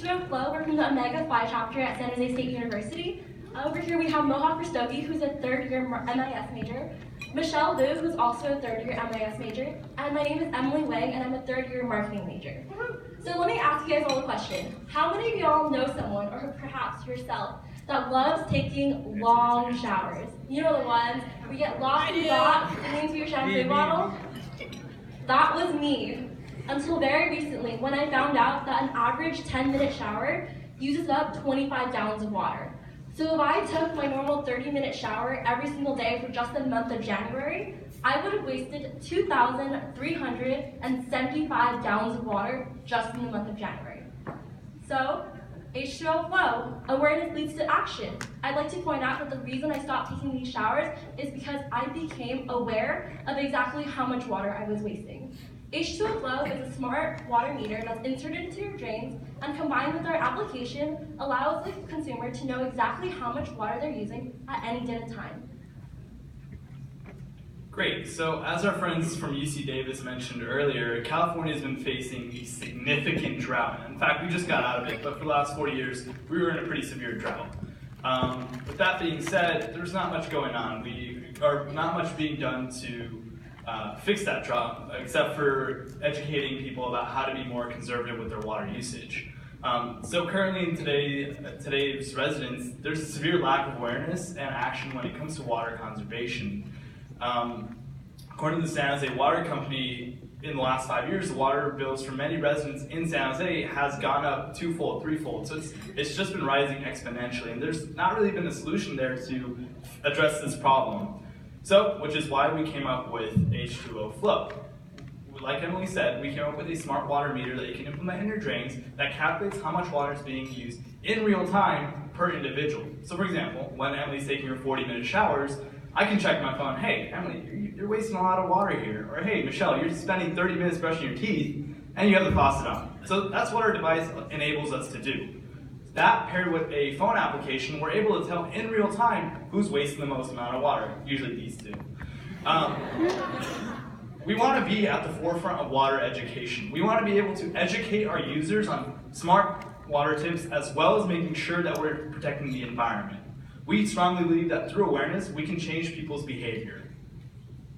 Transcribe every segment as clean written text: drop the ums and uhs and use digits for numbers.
H2OFlow, we're from the Omega Phi chapter at San Jose State University. Over here we have Mohawk Rastogi, who's a third-year MIS major, Michelle Liu, who's also a third-year MIS major, and my name is Emily Wang, and I'm a third-year marketing major. So let me ask you guys all a question. How many of y'all know someone, or perhaps yourself, that loves taking long showers? You know the ones where you get lost in thought into your shampoo bottle? That was me. Until very recently, when I found out that an average 10-minute shower uses up 25 gallons of water. So if I took my normal 30-minute shower every single day for just the month of January, I would have wasted 2,375 gallons of water just in the month of January. So, H2OFlow, awareness leads to action. I'd like to point out that the reason I stopped taking these showers is because I became aware of exactly how much water I was wasting. H2OFlow is a smart water meter that's inserted into your drains and combined with our application allows the consumer to know exactly how much water they're using at any given time. Great, so as our friends from UC Davis mentioned earlier, California has been facing a significant drought. In fact, we just got out of it, but for the last 40 years, we were in a pretty severe drought. With that being said, there's not much going on. Not much being done to fix that drought, except for educating people about how to be more conservative with their water usage. So currently in today's residents, there's a severe lack of awareness and action when it comes to water conservation. According to the San Jose Water Company, in the last 5 years, the water bills for many residents in San Jose has gone up twofold, threefold. So it's just been rising exponentially, and there's not really been a solution there to address this problem. So, which is why we came up with H2OFlow. Like Emily said, we came up with a smart water meter that you can implement in your drains that calculates how much water is being used in real time per individual. So for example, when Emily's taking her 40-minute showers, I can check my phone, hey, Emily, you're wasting a lot of water here. Or hey, Michelle, you're spending 30 minutes brushing your teeth and you have the faucet on. So that's what our device enables us to do. That paired with a phone application, we're able to tell in real time who's wasting the most amount of water, usually these two. We want to be at the forefront of water education. We want to be able to educate our users on smart water tips as well as making sure that we're protecting the environment. We strongly believe that through awareness, we can change people's behavior.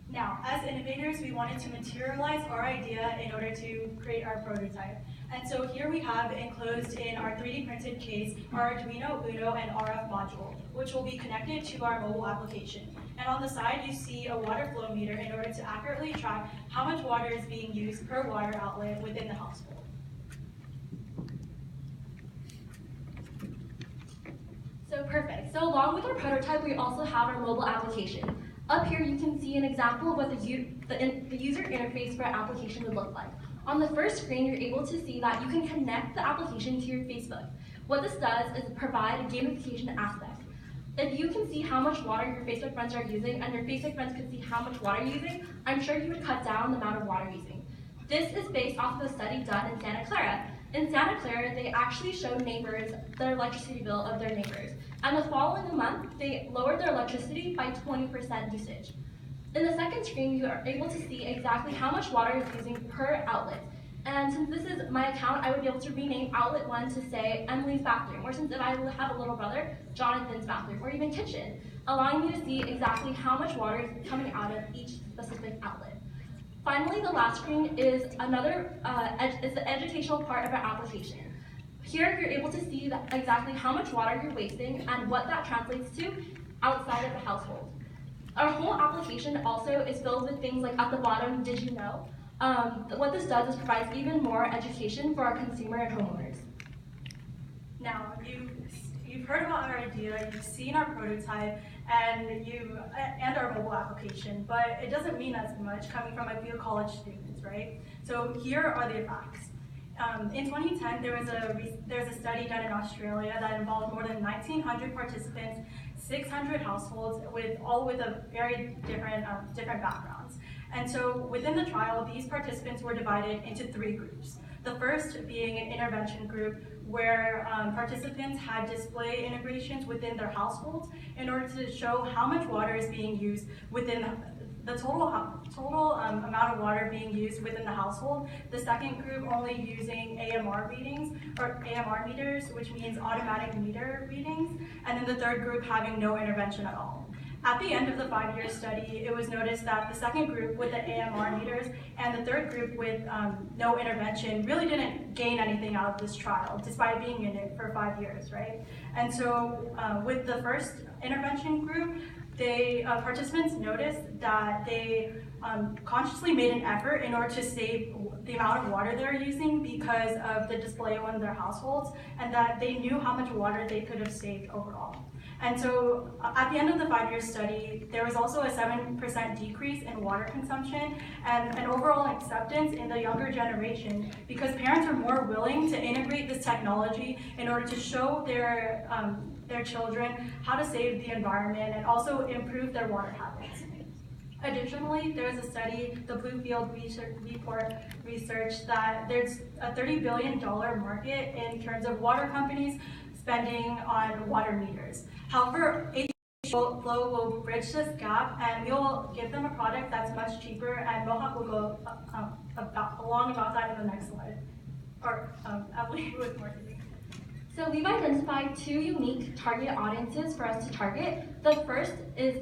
Now, as innovators, we wanted to materialize our idea in order to create our prototype. And so here we have enclosed in our 3D printed case our Arduino, Uno, and RF module, which will be connected to our mobile application. And on the side, you see a water flow meter in order to accurately track how much water is being used per water outlet within the household. So perfect. So along with our prototype, we also have our mobile application. Up here, you can see an example of what the user interface for our application would look like. On the first screen, you're able to see that you can connect the application to your Facebook. What this does is provide a gamification aspect. If you can see how much water your Facebook friends are using and your Facebook friends can see how much water you're using, I'm sure you would cut down the amount of water using. This is based off of a study done in Santa Clara. In Santa Clara, they actually showed neighbors the electricity bill of their neighbors. And the following month, they lowered their electricity by 20% usage. In the second screen, you are able to see exactly how much water is using per outlet. And since this is my account, I would be able to rename outlet 1 to say Emily's bathroom, or since if I have a little brother, Jonathan's bathroom, or even kitchen, allowing me to see exactly how much water is coming out of each specific outlet. Finally, the last screen is is the educational part of our application. Here, you're able to see exactly how much water you're wasting and what that translates to outside of the household. Our whole application also is filled with things like at the bottom, did you know? What this does is provides even more education for our consumer and homeowners. Now, you've heard about our idea, you've seen our prototype, and our mobile application, but it doesn't mean as much coming from a few college students, right? So here are the facts. In 2010, there's a study done in Australia that involved more than 1,900 participants, 600 households, all with a very different backgrounds. And so within the trial, these participants were divided into 3 groups. The first being an intervention group where participants had display integrations within their households in order to show how much water is being used within the total amount of water being used within the household. The second group only using AMR readings, or AMR meters, which means automatic meter readings, and then the third group having no intervention at all. At the end of the 5-year study, it was noticed that the second group with the AMR meters and the third group with no intervention really didn't gain anything out of this trial, despite being in it for 5 years, right? And so with the first intervention group, participants noticed that they consciously made an effort in order to save the amount of water they're using because of the display on their households, and that they knew how much water they could have saved overall. And so at the end of the 5-year study, there was also a 7% decrease in water consumption and an overall acceptance in the younger generation, because parents are more willing to integrate this technology in order to show their children how to save the environment and also improve their water habits. Additionally, there was a study, the Bluefield Report research, that there's a $30 billion market in terms of water companies spending on water meters. However, H2OFlow will bridge this gap, and we will give them a product that's much cheaper, and Mohawk will go along about that in the next slide. Or Emily with more to do. So we've identified 2 unique target audiences for us to target. The first is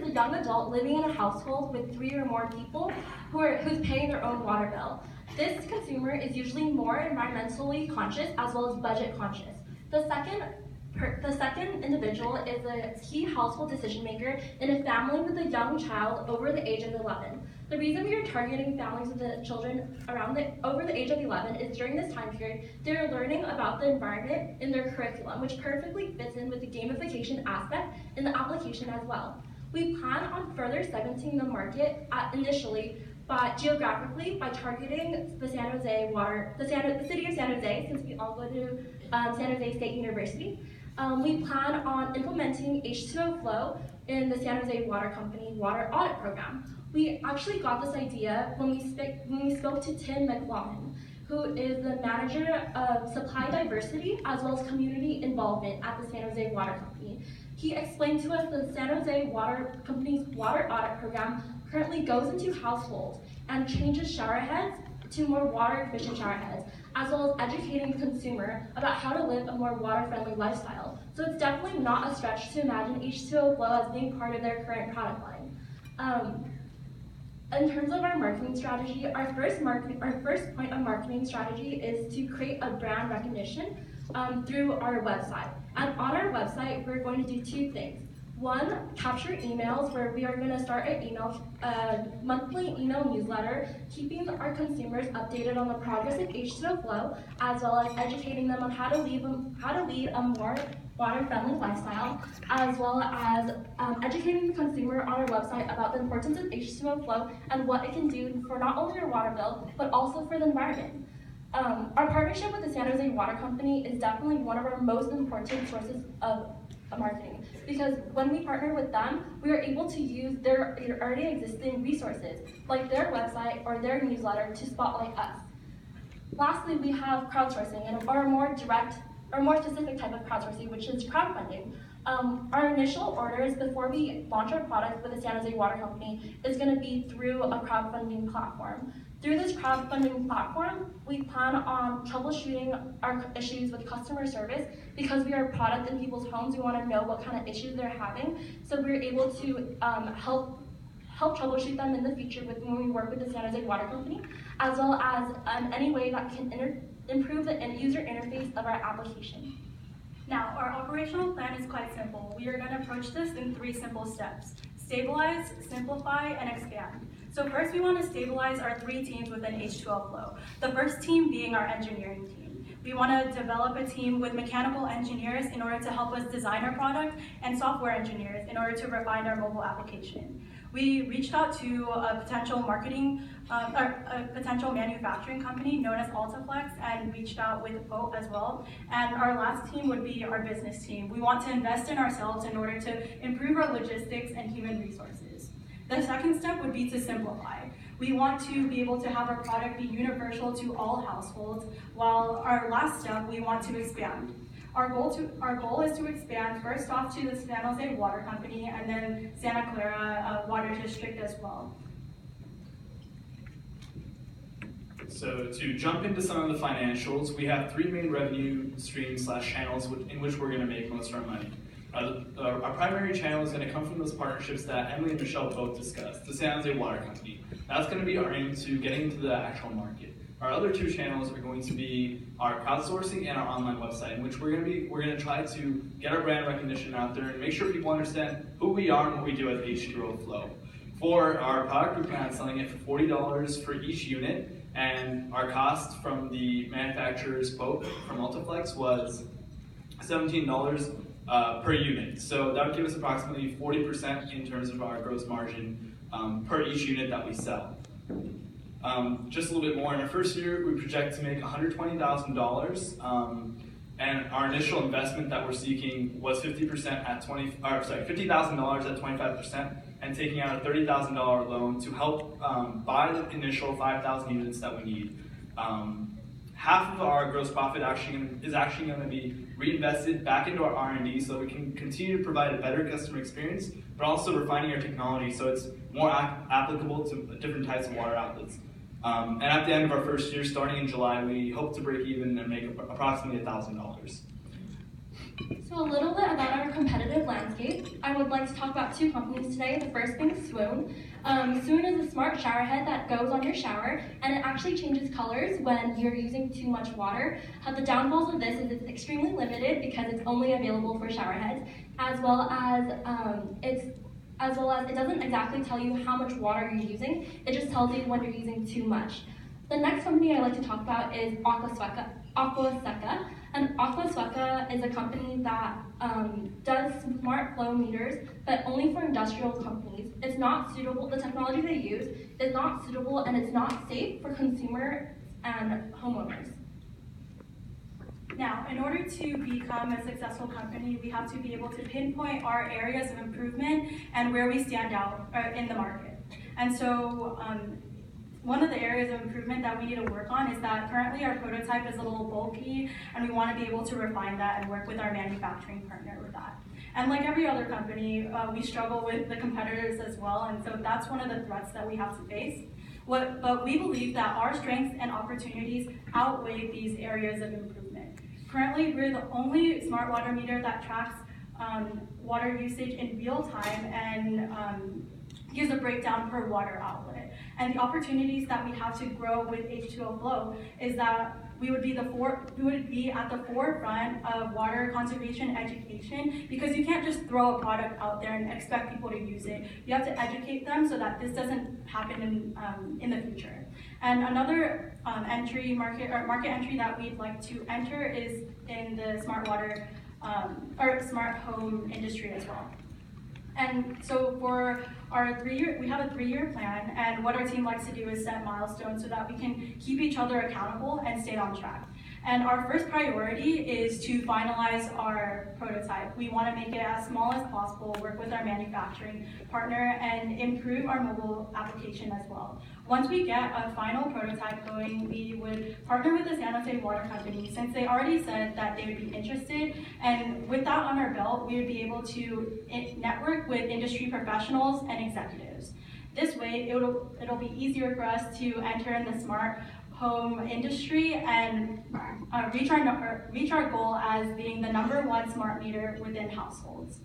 a young adult living in a household with 3 or more people who's paying their own water bill. This consumer is usually more environmentally conscious as well as budget conscious. The second individual is a key household decision maker in a family with a young child over the age of 11. The reason we are targeting families with the children over the age of 11 is during this time period, they're learning about the environment in their curriculum, which perfectly fits in with the gamification aspect in the application as well. We plan on further segmenting the market initially geographically by targeting the city of San Jose, since we all go to San Jose State University. We plan on implementing H2OFlow in the San Jose Water Company water audit program. We actually got this idea when we spoke to Tim McLaughlin, who is the manager of supply diversity as well as community involvement at the San Jose Water Company. He explained to us the San Jose Water Company's water audit program currently goes into households and changes shower heads to more water-efficient shower heads, as well as educating the consumer about how to live a more water-friendly lifestyle. So it's definitely not a stretch to imagine H2OFlow as being part of their current product line. In terms of our marketing strategy, our first point of marketing strategy is to create a brand recognition through our website. And on our website, we're going to do 2 things. 1, capture emails, where we are going to start a monthly email newsletter, keeping our consumers updated on the progress of H2OFlow, as well as educating them on how to lead a more water-friendly lifestyle, as well as educating the consumer on our website about the importance of H2OFlow and what it can do for not only your water bill, but also for the environment. Our partnership with the San Jose Water Company is definitely one of our most important sources of marketing, because when we partner with them, we are able to use their already existing resources, like their website or their newsletter, to spotlight us. Lastly, we have crowdsourcing, and our more specific type of crowdsourcing, which is crowdfunding. Our initial orders before we launch our product with the San Jose Water Company is going to be through a crowdfunding platform. Through this crowdfunding platform, we plan on troubleshooting our issues with customer service. Because we are a product in people's homes, we want to know what kind of issues they're having, so we're able to help troubleshoot them in the future when we work with the San Jose Water Company, as well as any way that can improve the user interface of our application. Now, our operational plan is quite simple. We are going to approach this in 3 simple steps: stabilize, simplify, and expand. So first, we want to stabilize our 3 teams within H2OFlow. The first team being our engineering team. We want to develop a team with mechanical engineers in order to help us design our product, and software engineers in order to refine our mobile application. We reached out to a potential manufacturing company known as Altaflex, and reached out with a quote as well. And our last team would be our business team. We want to invest in ourselves in order to improve our logistics and human resources. The second step would be to simplify. We want to be able to have our product be universal to all households, while our last step, we want to expand. Our goal is to expand first off to the San Jose Water Company and then Santa Clara Water District as well. So to jump into some of the financials, we have three main revenue streams / channels in which we're going to make most of our money. Our primary channel is going to come from those partnerships that Emily and Michelle both discussed, the San Jose Water Company. That's going to be our aim to getting into the actual market. Our other two channels are going to be our crowdsourcing and our online website, in which we're going to try to get our brand recognition out there and make sure people understand who we are and what we do at H2OFlow. For our product, we plan on selling it for $40 for each unit, and our cost from the manufacturer's quote from Multiplex was $17 per unit. So that would give us approximately 40% in terms of our gross margin per each unit that we sell. Just a little bit more, in our first year, we project to make $120,000, and our initial investment that we're seeking was $50,000 at 25%, and taking out a $30,000 loan to help buy the initial 5,000 units that we need. Half of our gross profit is actually going to be reinvested back into our R&D so that we can continue to provide a better customer experience, but also refining our technology so it's more applicable to different types of water outlets. And at the end of our first year, starting in July, we hope to break even and make approximately $1,000. So a little bit about our competitive landscape. I would like to talk about two companies today, the first being Swoon. Swoon is a smart shower head that goes on your shower, and it actually changes colors when you're using too much water. The downfalls of this is it's extremely limited because it's only available for shower heads, as well as it doesn't exactly tell you how much water you're using, it just tells you when you're using too much. The next company I'd like to talk about is Aquaseca. And Aquaseca is a company that does smart flow meters, but only for industrial companies. It's not suitable, the technology they use is not suitable and it's not safe for consumers and homeowners. Now, in order to become a successful company, we have to be able to pinpoint our areas of improvement and where we stand out in the market. And so, one of the areas of improvement that we need to work on is that currently our prototype is a little bulky, and we want to be able to refine that and work with our manufacturing partner with that. And like every other company, we struggle with the competitors as well, and so that's one of the threats that we have to face. But we believe that our strengths and opportunities outweigh these areas of improvement. Currently, we're the only smart water meter that tracks water usage in real time and gives a breakdown per water outlet. And the opportunities that we have to grow with H2OFlow is that we would be at the forefront of water conservation education, because you can't just throw a product out there and expect people to use it. You have to educate them so that this doesn't happen in the future. And another market entry that we'd like to enter is in the smart water or smart home industry as well. And so for our we have a 3-year plan, and what our team likes to do is set milestones so that we can keep each other accountable and stay on track. And our first priority is to finalize our prototype. We want to make it as small as possible, work with our manufacturing partner, and improve our mobile application as well. Once we get a final prototype going, we would partner with the San Jose Water Company, since they already said that they would be interested. And with that on our belt, we would be able to network with industry professionals and executives. This way, it'll be easier for us to enter in the smart home industry and reach our goal as being the #1 smart meter within households.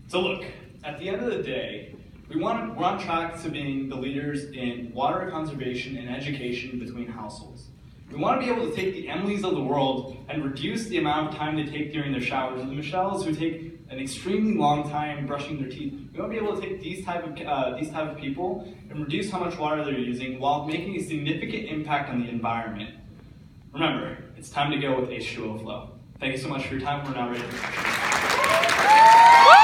So look, at the end of the day, we're on track to being the leaders in water conservation and education between households. We want to be able to take the Emilys of the world and reduce the amount of time they take during their showers, and the Michelles who take an extremely long time brushing their teeth. We want to be able to take these type of people and reduce how much water they're using while making a significant impact on the environment. Remember, it's time to go with H2OFlow. Thank you so much for your time. We're now ready for questions.